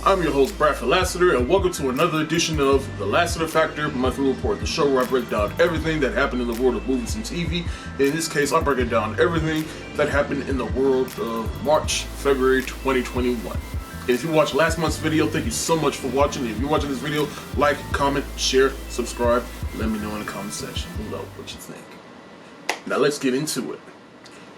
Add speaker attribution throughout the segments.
Speaker 1: I'm your host, Bradford Lassiter, and welcome to another edition of the Lassiter Factor Monthly Report, the show where I break down everything that happened in the world of movies and TV. In this case, I'm breaking down everything that happened in the world of March, February 2021. And if you watched last month's video, thank you so much for watching. If you're watching this video, like, comment, share, subscribe. Let me know in the comment section below what you think. Now let's get into it.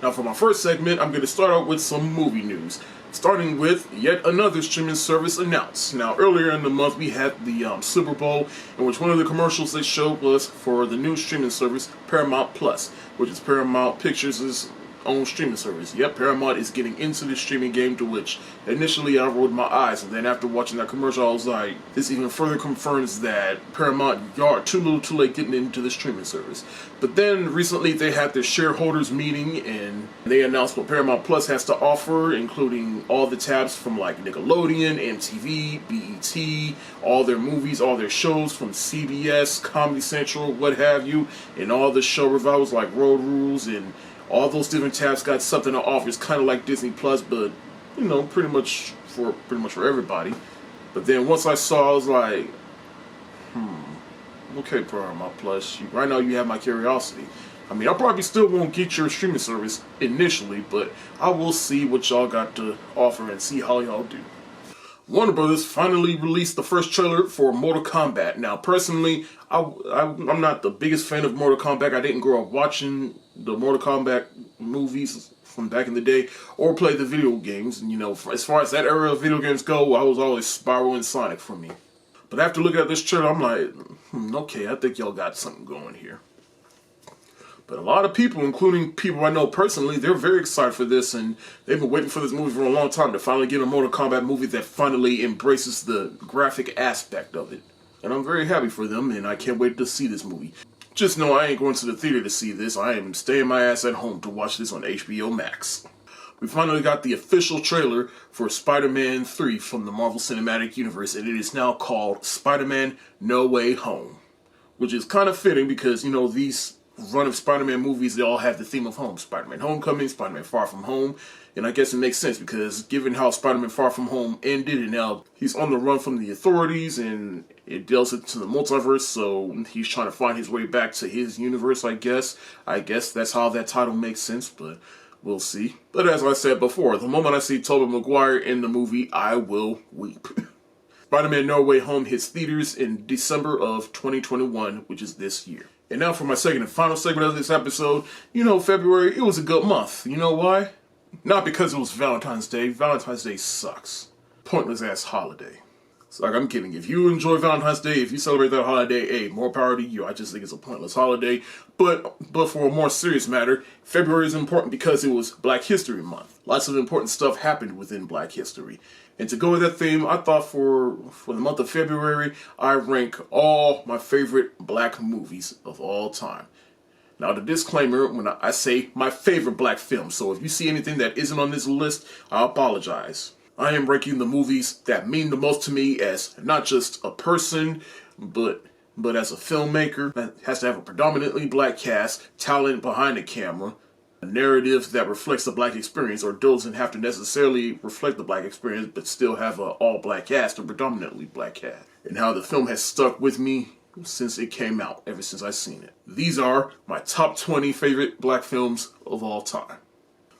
Speaker 1: Now for my first segment, I'm going to start out with some movie news. Starting with yet another streaming service announced. Now earlier in the month we had the Super Bowl, in which one of the commercials they showed was for the new streaming service Paramount Plus, which is Paramount Pictures' own streaming service. Yep, Paramount is getting into the streaming game, to which initially I rolled my eyes, and then after watching that commercial I was like, this even further confirms that Paramount, y'all are too little too late getting into the streaming service. But then recently they had their shareholders meeting and they announced what Paramount Plus has to offer, including all the tabs from like Nickelodeon, MTV, BET, all their movies, all their shows from CBS, Comedy Central, what have you, and all the show revivals like Road Rules, and all those different tabs got something to offer. It's kind of like Disney Plus, but you know, pretty much for everybody. But then once I saw, I was like, okay, Paramount Plus. Right now, you have my curiosity. I mean, I probably still won't get your streaming service initially, but I will see what y'all got to offer and see how y'all do. Warner Brothers finally released the first trailer for Mortal Kombat. Now, personally, I'm not the biggest fan of Mortal Kombat. I didn't grow up watching the Mortal Kombat movies from back in the day, or play the video games. And, you know, as far as that era of video games go, I was always Spyro and Sonic for me. But after looking at this trailer, I'm like, okay, I think y'all got something going here. But a lot of people, including people I know personally, they're very excited for this, and they've been waiting for this movie for a long time to finally get a Mortal Kombat movie that finally embraces the graphic aspect of it. And I'm very happy for them, and I can't wait to see this movie. Just know I ain't going to the theater to see this. I am staying my ass at home to watch this on HBO Max. We finally got the official trailer for Spider-Man 3 from the Marvel Cinematic Universe, and it is now called Spider-Man No Way Home. Which is kind of fitting because, you know, these run of Spider-Man movies, they all have the theme of home. Spider-Man Homecoming, Spider-Man Far From Home, and I guess it makes sense because given how Spider-Man Far From Home ended, and now he's on the run from the authorities, and it deals into the multiverse, so he's trying to find his way back to his universe, I guess. I guess that's how that title makes sense, but we'll see. But as I said before, the moment I see Tobey Maguire in the movie, I will weep. Spider-Man No Way Home hits theaters in December of 2021, which is this year. And now for my second and final segment of this episode. You know, February, it was a good month. You know why? Not because it was Valentine's Day. Valentine's Day sucks. Pointless ass holiday. It's like, I'm kidding. If you enjoy Valentine's Day, if you celebrate that holiday, hey, more power to you. I just think it's a pointless holiday. But for a more serious matter, February is important because it was Black History Month. Lots of important stuff happened within Black history. And to go with that theme, I thought for the month of February, I rank all my favorite black movies of all time. Now, the disclaimer, when I say my favorite black film, so if you see anything that isn't on this list, I apologize. I am ranking the movies that mean the most to me as not just a person, but as a filmmaker that has to have a predominantly black cast, talent behind the camera, a narrative that reflects the black experience, or doesn't have to necessarily reflect the black experience, but still have an all-black cast, or predominantly black cast. And how the film has stuck with me since it came out, ever since I've seen it. These are my top 20 favorite black films of all time.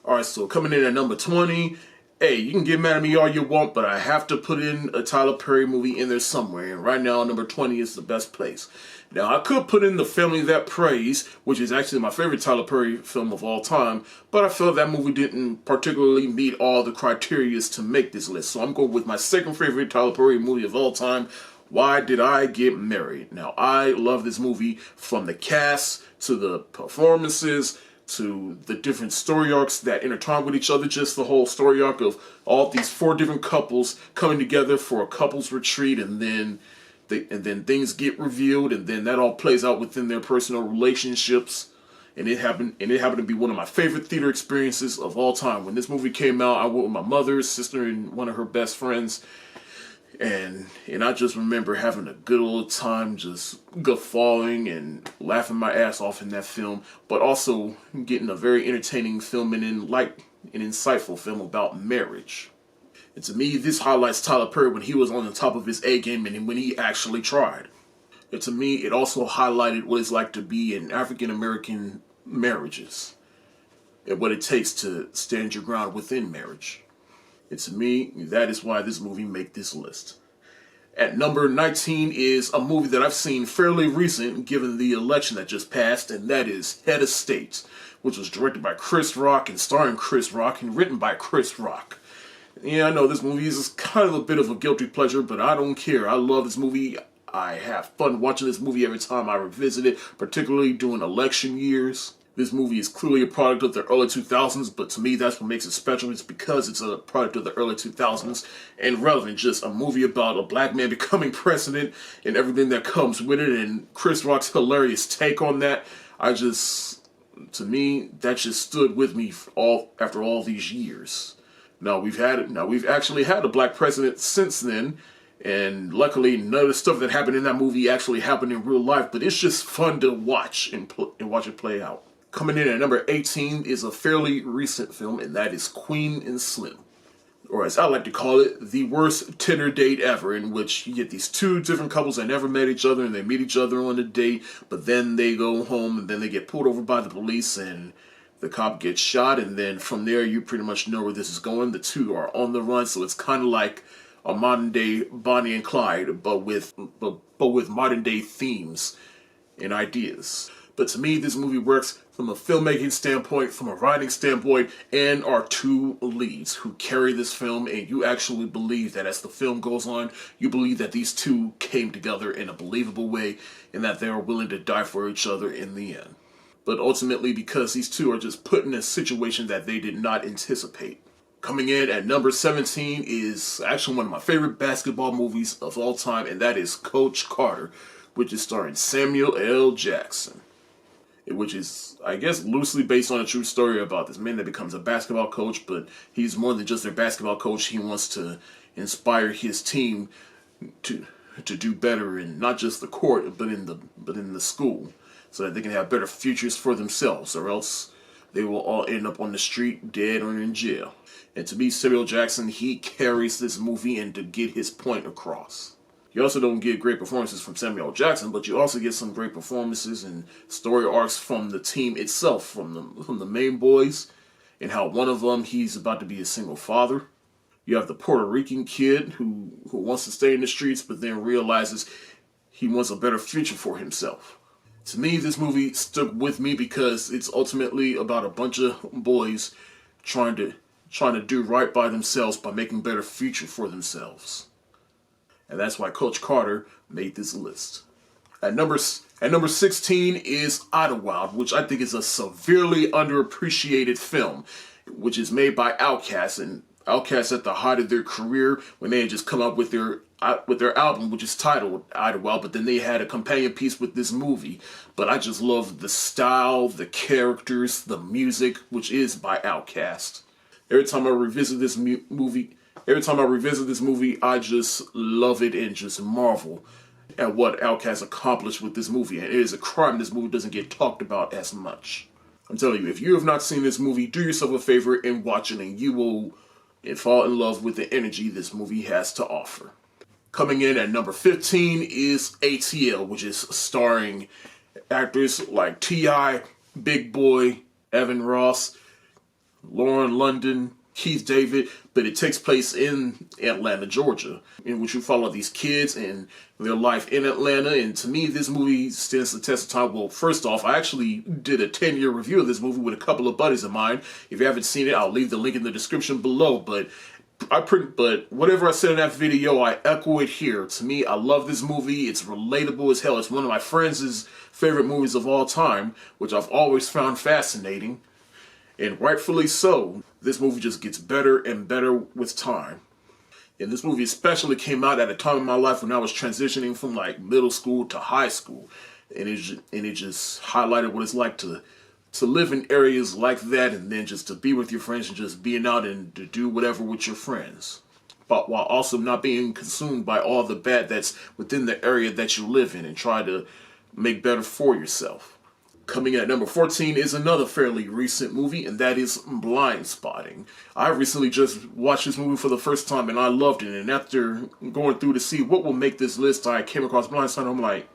Speaker 1: Alright, so coming in at number 20, hey, you can get mad at me all you want, but I have to put in a Tyler Perry movie in there somewhere, and right now number 20 is the best place. Now, I could put in The Family That Prays, which is actually my favorite Tyler Perry film of all time, but I felt that movie didn't particularly meet all the criteria to make this list, so I'm going with my second favorite Tyler Perry movie of all time, Why Did I Get Married? Now, I love this movie from the cast to the performances to the different story arcs that intertwine with each other, just the whole story arc of all these 4 different couples coming together for a couples retreat, and then things get revealed, and then that all plays out within their personal relationships. And it happened to be one of my favorite theater experiences of all time. When this movie came out, I went with my mother, sister, and one of her best friends. And I just remember having a good old time, just guffawing and laughing my ass off in that film, but also getting a very entertaining film and an insightful film about marriage. And to me, this highlights Tyler Perry when he was on the top of his A game and when he actually tried. And to me, it also highlighted what it's like to be in African American marriages and what it takes to stand your ground within marriage. And to me, that is why this movie made this list. At number 19 is a movie that I've seen fairly recent given the election that just passed, and that is Head of State, which was directed by Chris Rock and starring Chris Rock and written by Chris Rock. Yeah, I know this movie is kind of a bit of a guilty pleasure, but I don't care. I love this movie. I have fun watching this movie every time I revisit it, particularly during election years. This movie is clearly a product of the early 2000s, but to me that's what makes it special. It's because it's a product of the early 2000s and relevant. Just a movie about a black man becoming president and everything that comes with it, and Chris Rock's hilarious take on that. To me, that just stood with me after all these years. Now we've actually had a black president since then, and luckily none of the stuff that happened in that movie actually happened in real life, but it's just fun to watch and watch it play out. Coming in at number 18 is a fairly recent film, and that is Queen and Slim. Or as I like to call it, the worst Tinder date ever, in which you get these two different couples that never met each other, and they meet each other on a date, but then they go home, and then they get pulled over by the police, and the cop gets shot, and then from there you pretty much know where this is going. The two are on the run, so it's kind of like a modern day Bonnie and Clyde, but with modern day themes and ideas. But to me, this movie works from a filmmaking standpoint, from a writing standpoint, and our two leads who carry this film, and you actually believe that as the film goes on, you believe that these two came together in a believable way and that they are willing to die for each other in the end. But ultimately, because these two are just put in a situation that they did not anticipate. Coming in at number 17 is actually one of my favorite basketball movies of all time, and that is Coach Carter, which is starring Samuel L. Jackson. Which is, I guess, loosely based on a true story about this man that becomes a basketball coach, but he's more than just their basketball coach. He wants to inspire his team to do better in not just the court, but in the school, so that they can have better futures for themselves, or else they will all end up on the street, dead or in jail. And to me, Samuel Jackson, he carries this movie and to get his point across. You also don't get great performances from Samuel Jackson, but you also get some great performances and story arcs from the team itself, from the main boys, and how one of them, he's about to be a single father. You have the Puerto Rican kid who wants to stay in the streets, but then realizes he wants a better future for himself. To me, this movie stuck with me because it's ultimately about a bunch of boys trying to do right by themselves by making a better future for themselves. And that's why Coach Carter made this list. At number 16 is Ottawa, which I think is a severely underappreciated film, which is made by Outkast, and Outkast at the height of their career when they had just come up with their album, which is titled Ottawa, but then they had a companion piece with this movie. But I just love the style, the characters, the music, which is by Outkast. Every time I revisit this movie, I just love it and just marvel at what Outkast accomplished with this movie. And it is a crime this movie doesn't get talked about as much. I'm telling you, if you have not seen this movie, do yourself a favor and watch it, and you will fall in love with the energy this movie has to offer. Coming in at number 15 is ATL, which is starring actors like T.I., Big Boy, Evan Ross, Lauren London, Keith David, but it takes place in Atlanta, Georgia, in which you follow these kids and their life in Atlanta. And to me, this movie stands the test of time. Well, first off, I actually did a 10-year review of this movie with a couple of buddies of mine. If you haven't seen it, I'll leave the link in the description below. But whatever I said in that video, I echo it here. To me, I love this movie. It's relatable as hell. It's one of my friends' favorite movies of all time, which I've always found fascinating. And rightfully so. This movie just gets better and better with time. And this movie especially came out at a time in my life when I was transitioning from like middle school to high school. And it just highlighted what it's like to live in areas like that, and then just to be with your friends and just being out and to do whatever with your friends. But while also not being consumed by all the bad that's within the area that you live in, and try to make better for yourself. Coming at number 14 is another fairly recent movie, and that is Blindspotting. I recently just watched this movie for the first time, and I loved it. And after going through to see what will make this list, I came across Blindspotting. I'm like,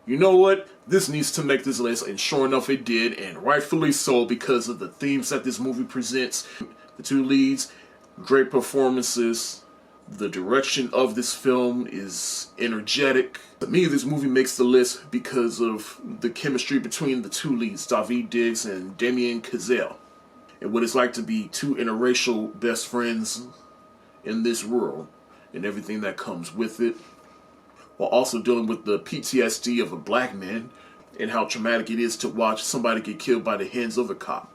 Speaker 1: you know what? This needs to make this list, and sure enough it did, and rightfully so because of the themes that this movie presents. The two leads, great performances. The direction of this film is energetic. To me, this movie makes the list because of the chemistry between the two leads, Daveed Diggs and Damien Chazelle, and what it's like to be two interracial best friends in this world and everything that comes with it, while also dealing with the PTSD of a black man and how traumatic it is to watch somebody get killed by the hands of a cop.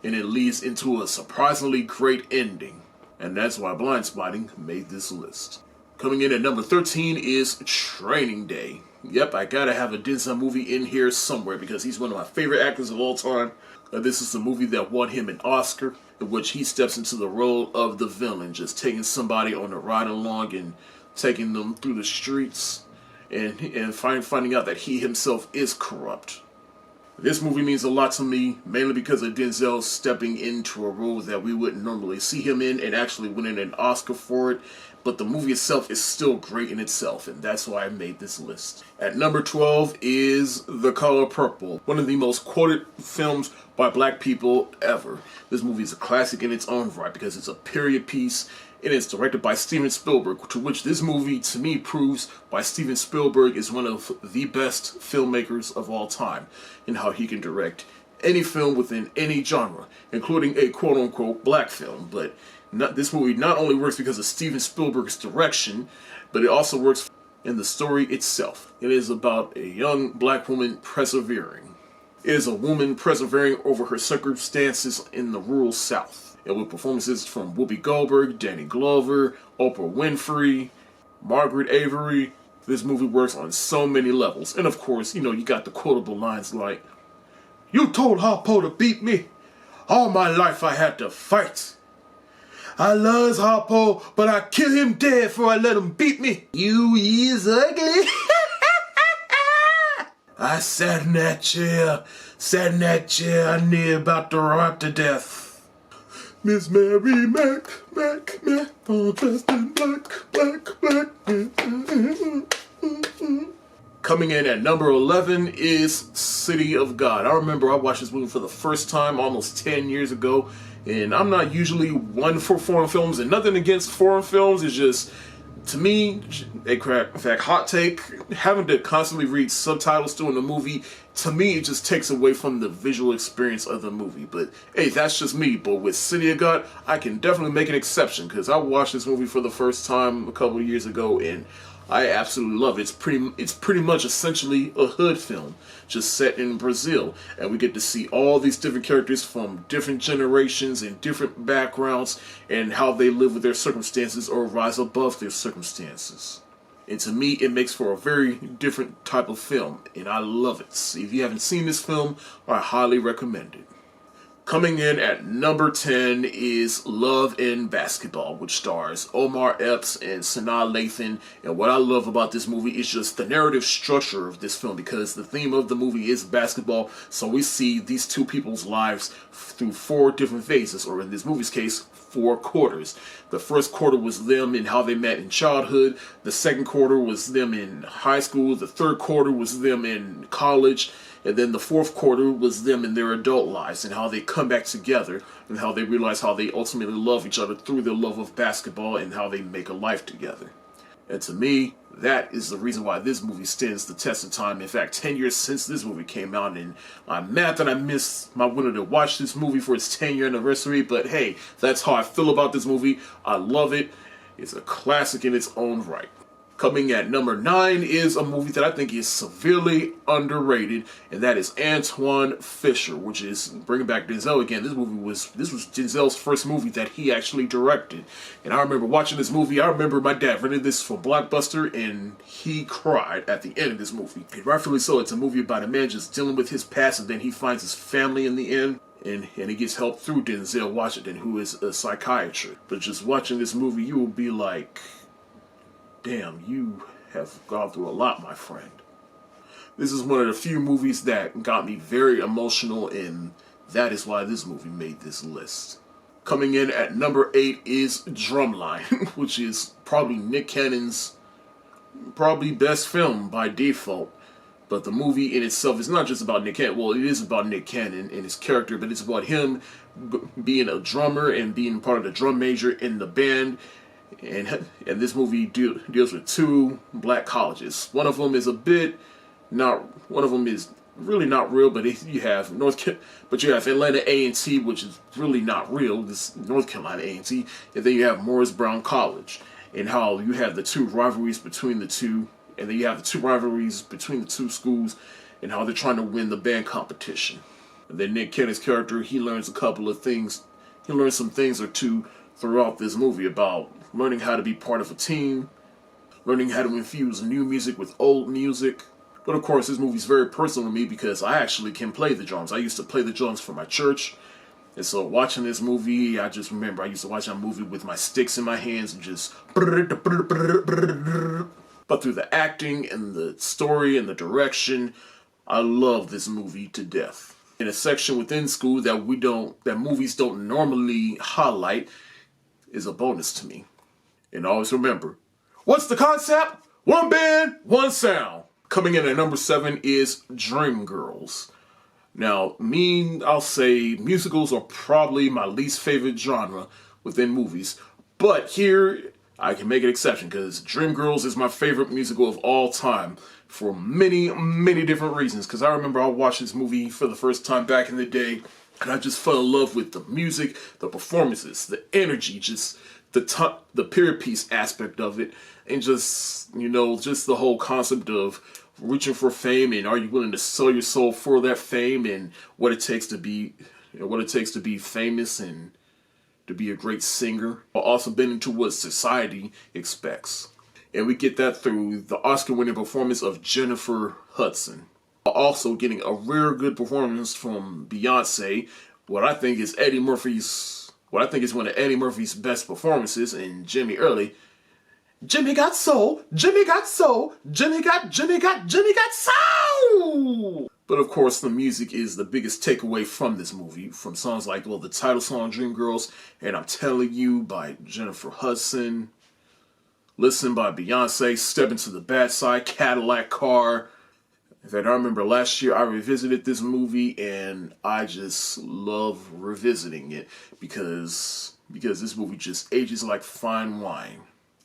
Speaker 1: And it leads into a surprisingly great ending. And that's why Blindspotting made this list. Coming in at number 13 is Training Day. Yep, I gotta have a Denzel movie in here somewhere because he's one of my favorite actors of all time. This is the movie that won him an Oscar, in which he steps into the role of the villain, just taking somebody on a ride along and taking them through the streets and finding out that he himself is corrupt. This movie means a lot to me, mainly because of Denzel stepping into a role that we wouldn't normally see him in and actually winning an Oscar for it. But the movie itself is still great in itself, and that's why I made this list. At number 12 is The Color Purple, one of the most quoted films by black people ever. This movie is a classic in its own right because it's a period piece. It is directed by Steven Spielberg, to which this movie, to me, proves why Steven Spielberg is one of the best filmmakers of all time, and how he can direct any film within any genre, including a quote-unquote black film. But this movie not only works because of Steven Spielberg's direction, but it also works in the story itself. It is about a young black woman persevering. It is a woman persevering over her circumstances in the rural South. And with performances from Whoopi Goldberg, Danny Glover, Oprah Winfrey, Margaret Avery, this movie works on so many levels. And of course, you got the quotable lines like, "You told Harpo to beat me. All my life I had to fight. I loves Harpo, but I kill him dead before I let him beat me. You is ugly." I sat in that chair, I near about to rot to death. Miss Mary Mac, all dressed in black. Coming in at number 11 is City of God. I remember I watched this movie for the first time almost 10 years ago, and I'm not usually one for foreign films, and nothing against foreign films. It's just, to me, in fact, hot take, having to constantly read subtitles during the movie, to me, it just takes away from the visual experience of the movie. But hey, that's just me. But with City of God, I can definitely make an exception because I watched this movie for the first time a couple of years ago, and I absolutely love it. It's pretty much essentially a hood film, just set in Brazil, and we get to see all these different characters from different generations and different backgrounds, and how they live with their circumstances or rise above their circumstances. And to me, it makes for a very different type of film, and I love it. If you haven't seen this film, I highly recommend it. Coming in at number 10 is Love and Basketball, which stars Omar Epps and Sanaa Lathan. And what I love about this movie is just the narrative structure of this film, because the theme of the movie is basketball. So we see these two people's lives through 4 different phases, or in this movie's case, 4 quarters. The first quarter was them and how they met in childhood. The second quarter was them in high school. The third quarter was them in college. And then the fourth quarter was them in their adult lives and how they come back together and how they realize how they ultimately love each other through their love of basketball and how they make a life together. And to me, that is the reason why this movie stands the test of time. In fact, 10 years since this movie came out, and I'm mad that I missed my window to watch this movie for its 10-year anniversary, but hey, that's how I feel about this movie. I love it. It's a classic in its own right. Coming at number 9 is a movie that I think is severely underrated, and that is Antoinette Fisher, which is bringing back Denzel again. This was Denzel's first movie that he actually directed, and I remember watching this movie. I remember my dad rented this for Blockbuster, and he cried at the end of this movie. And rightfully so. It's a movie about a man just dealing with his past, and then he finds his family in the end. And he gets help through Denzel Washington, who is a psychiatrist. But just watching this movie, you will be like, damn, you have gone through a lot, my friend. This is one of the few movies that got me very emotional, and that is why this movie made this list. Coming in at number 8 is Drumline, which is probably Nick Cannon's best film by default. But the movie in itself is not just about Nick Cannon. Well, it is about Nick Cannon and his character, but it's about him being a drummer and being part of the drum major in the band. And this movie deals with 2 black colleges. One of them is really not real, but you have Atlanta A&T, which is really not real. This North Carolina A&T, and then you have Morris Brown College, and how you have the 2 rivalries between the two. And then you have the 2 rivalries between the 2 schools and how they're trying to win the band competition. And then Nick Cannon's character, he learns a couple of things. He learns some things or two throughout this movie about learning how to be part of a team, learning how to infuse new music with old music. But of course, this movie's very personal to me because I actually can play the drums. I used to play the drums for my church. And so watching this movie, I just remember I used to watch that movie with my sticks in my hands and just... But through the acting and the story and the direction, I love this movie to death. In a section within school that movies don't normally highlight is a bonus to me. And always remember, what's the concept? One band, one sound. Coming in at number 7 is Dreamgirls. Now, I'll say musicals are probably my least favorite genre within movies. But here, I can make an exception because Dreamgirls is my favorite musical of all time for many, many different reasons. Because I remember I watched this movie for the first time back in the day, and I just fell in love with the music, the performances, the energy, just the period piece aspect of it, and just the whole concept of reaching for fame and are you willing to sell your soul for that fame and what it takes to be famous and to be a great singer, but also bending to what society expects. And we get that through the Oscar-winning performance of Jennifer Hudson. Also getting a real good performance from Beyonce, what I think is one of Eddie Murphy's best performances, in Jimmy Early. Jimmy got soul, Jimmy got soul, Jimmy got soul! But of course, the music is the biggest takeaway from this movie, from songs like, the title song, Dreamgirls, and I'm Telling You by Jennifer Hudson, Listen by Beyonce, Step Into the Bad Side, Cadillac Car. In fact, I remember last year I revisited this movie, and I just love revisiting it because this movie just ages like fine wine.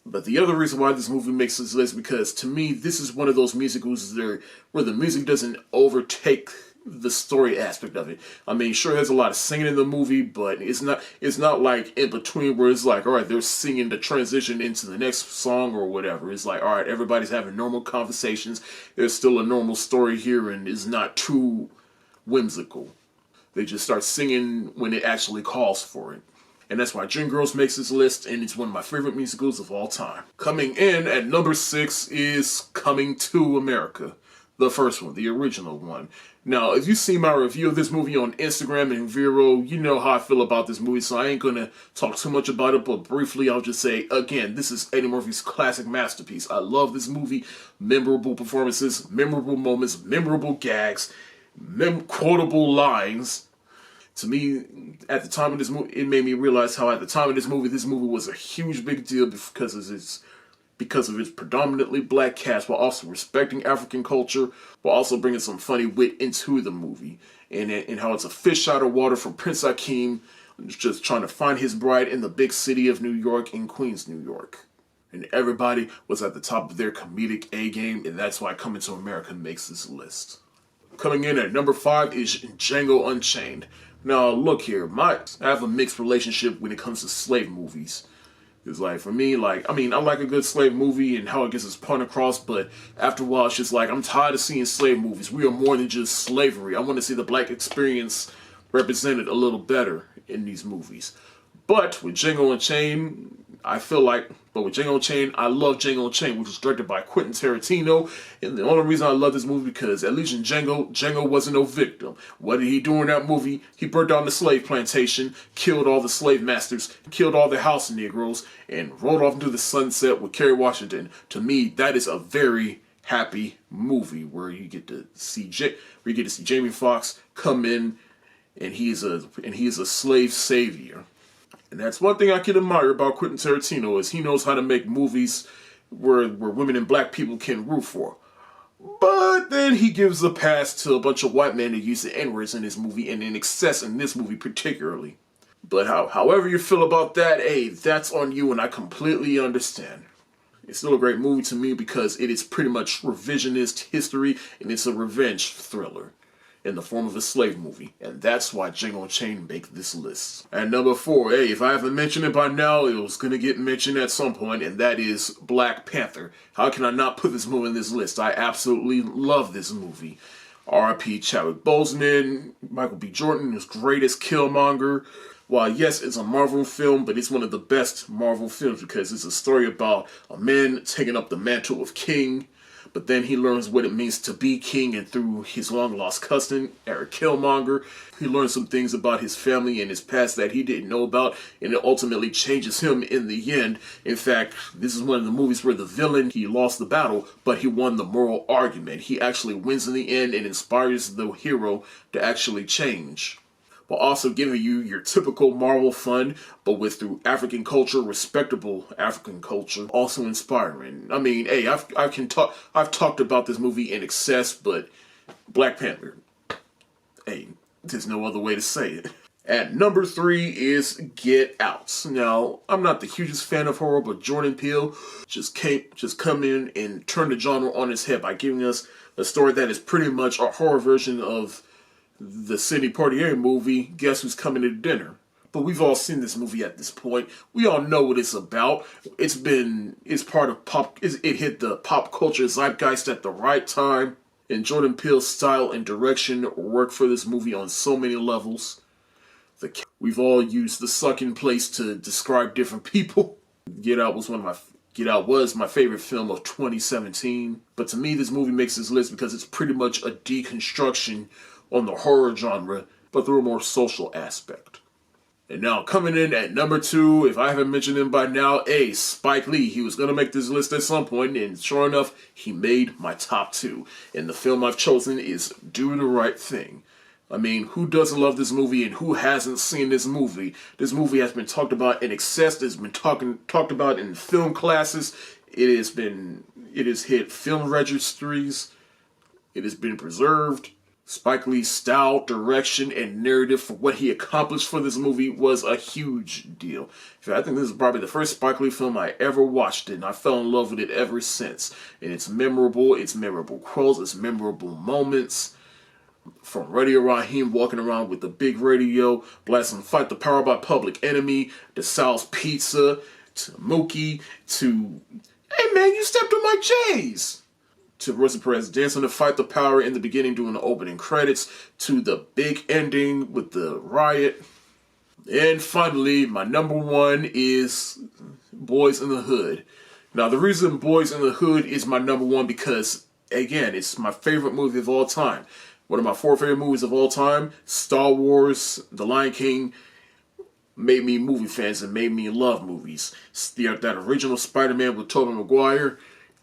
Speaker 1: But the other reason why this movie makes this list, because to me, this is one of those musicals where the music doesn't overtake the story aspect of it. I mean, sure, there's a lot of singing in the movie, but it's not like in between where it's like, all right, they're singing the transition into the next song or whatever. It's like, all right, everybody's having normal conversations. There's still a normal story here, and it's not too whimsical. They just start singing when it actually calls for it. And that's why Dreamgirls makes this list, and it's one of my favorite musicals of all time. Coming in at number 6 is Coming to America. The first one, the original one. Now, if you see my review of this movie on Instagram and Vero, you know how I feel about this movie, so I ain't gonna talk too much about it, but briefly I'll just say, again, this is Eddie Murphy's classic masterpiece. I love this movie. Memorable performances, memorable moments, memorable gags, quotable lines. To me, at the time of this movie, it made me realize how at the time of this movie was a huge big deal because of its predominantly black cast, while also respecting African culture, while also bringing some funny wit into the movie. And how it's a fish out of water for Prince Akeem, just trying to find his bride in the big city of New York, in Queens, New York. And everybody was at the top of their comedic A-game, and that's why Coming to America makes this list. Coming in at number 5 is Django Unchained. Now, look here, I have a mixed relationship when it comes to slave movies. It's like, for me, I like a good slave movie and how it gets its point across, but after a while, it's just like, I'm tired of seeing slave movies. We are more than just slavery. I want to see the black experience represented a little better in these movies. But with Jingle Chain, I love Jingle Chain, which was directed by Quentin Tarantino. And the only reason I love this movie because, at least in Django wasn't no victim. What did he do in that movie? He burnt down the slave plantation, killed all the slave masters, killed all the house Negroes, and rode off into the sunset with Kerry Washington. To me, that is a very happy movie where you get to see Jamie Foxx come in, and he's a slave savior. And that's one thing I can admire about Quentin Tarantino, is he knows how to make movies where women and black people can root for. But then he gives a pass to a bunch of white men that use the N-words in his movie, and in excess in this movie particularly. But however you feel about that, hey, that's on you, and I completely understand. It's still a great movie to me because it is pretty much revisionist history, and it's a revenge thriller in the form of a slave movie. And that's why Jingle Chain make this list. And number 4, hey, if I haven't mentioned it by now, it was going to get mentioned at some point, and that is Black Panther. How can I not put this movie in this list? I absolutely love this movie. R.I.P. Chadwick Boseman, Michael B. Jordan is great as Killmonger. While yes, it's a Marvel film, but it's one of the best Marvel films because it's a story about a man taking up the mantle of king, but then he learns what it means to be king, and through his long-lost cousin, Eric Killmonger, he learns some things about his family and his past that he didn't know about, and it ultimately changes him in the end. In fact, this is one of the movies where the villain, he lost the battle, but he won the moral argument. He actually wins in the end and inspires the hero to actually change, while also giving you your typical Marvel fun, but with through African culture, respectable African culture, also inspiring. I mean, hey, I've talked about this movie in excess, but Black Panther, hey, there's no other way to say it. At number 3 is Get Out. Now, I'm not the hugest fan of horror, but Jordan Peele just come in and turn the genre on its head by giving us a story that is pretty much a horror version of the Sidney Poitier movie, Guess Who's Coming to Dinner. But we've all seen this movie at this point. We all know what it's about. It's part of pop. It hit the pop culture zeitgeist at the right time. And Jordan Peele's style and direction work for this movie on so many levels. We've all used the sucking place to describe different people. Get Out was my favorite film of 2017. But to me, this movie makes this list because it's pretty much a deconstruction on the horror genre, but through a more social aspect. And now coming in at number 2, if I haven't mentioned him by now, Spike Lee. He was going to make this list at some point, and sure enough, he made my top 2. And the film I've chosen is Do the Right Thing. I mean, who doesn't love this movie, and who hasn't seen this movie? This movie has been talked about in excess. It's been talked about in film classes. It has hit film registries. It has been preserved. Spike Lee's style, direction, and narrative for what he accomplished for this movie was a huge deal. I think this is probably the first Spike Lee film I ever watched, and I fell in love with it ever since. And it's memorable quotes, it's memorable moments. From Radio Raheem walking around with the big radio, blasting Fight the Power by Public Enemy, to Sal's Pizza, to Mookie, to, hey man, you stepped on my J's, to Rosa Perez dancing to Fight the Power in the beginning doing the opening credits, to the big ending with the riot. And finally, my number 1 is Boys in the Hood. Now, the reason Boys in the Hood is my number 1 because, again, it's my favorite movie of all time. One of my 4 favorite movies of all time, Star Wars, The Lion King, made me movie fans and made me love movies. That original Spider-Man with Tobey Maguire,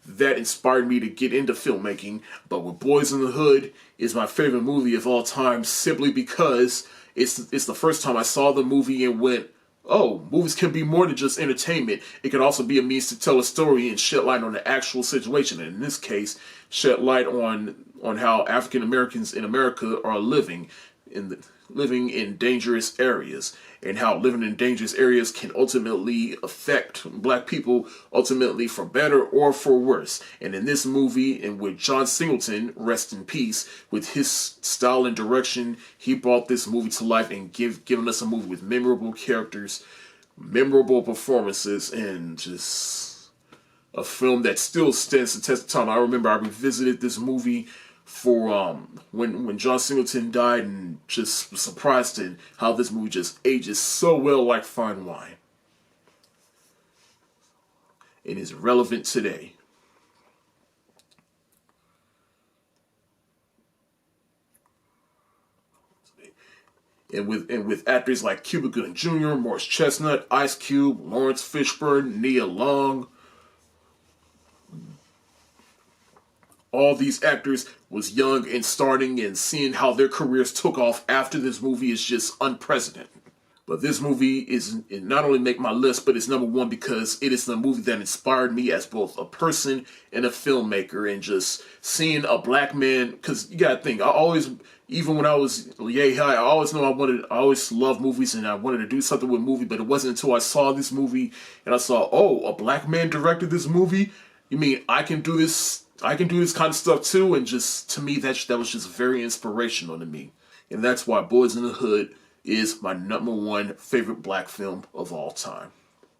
Speaker 1: that inspired me to get into filmmaking. But with Boys in the Hood is my favorite movie of all time simply because it's the first time I saw the movie and went, oh, movies can be more than just entertainment. It can also be a means to tell a story and shed light on the actual situation. And in this case, shed light on how African Americans in America are living in dangerous areas, and how living in dangerous areas can ultimately affect black people, ultimately for better or for worse. And in this movie, and with John Singleton, rest in peace, with his style and direction, he brought this movie to life and given us a movie with memorable characters, memorable performances, and just a film that still stands the test of time. I remember I revisited this movie for when John Singleton died, and just was surprised at how this movie just ages so well like fine wine. It is relevant today. And with actors like Cuba Gooding Jr., Morris Chestnut, Ice Cube, Lawrence Fishburne, Nia Long, all these actors was young and starting, and seeing how their careers took off after this movie is just unprecedented. But this movie it not only make my list, but it's number one because it is the movie that inspired me as both a person and a filmmaker. And just seeing a black man, because you gotta think, I always, even when I was yay high, I always know I always loved movies and I wanted to do something with movie, but it wasn't until I saw this movie and I saw, oh, a black man directed this movie? You mean I can do this? I can do this kind of stuff too? And just, to me, that was just very inspirational to me. And that's why Boys in the Hood is my number one favorite black film of all time.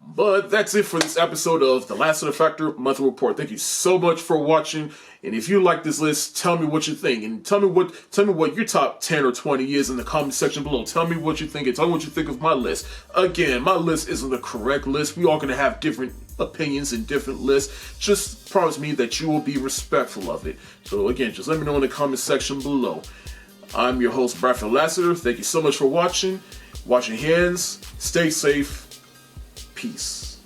Speaker 1: But that's it for this episode of the Lassiter Factor Monthly Report. Thank you so much for watching. And if you like this list, tell me what you think. And tell me what your top 10 or 20 is in the comment section below. Tell me what you think and tell me what you think of my list. Again, my list isn't the correct list. We all gonna have different opinions and different lists. Just promise me that you will be respectful of it. So again, just let me know in the comment section below. I'm your host, Bradford Lassiter. Thank you so much for watching. Wash your hands. Stay safe. Peace.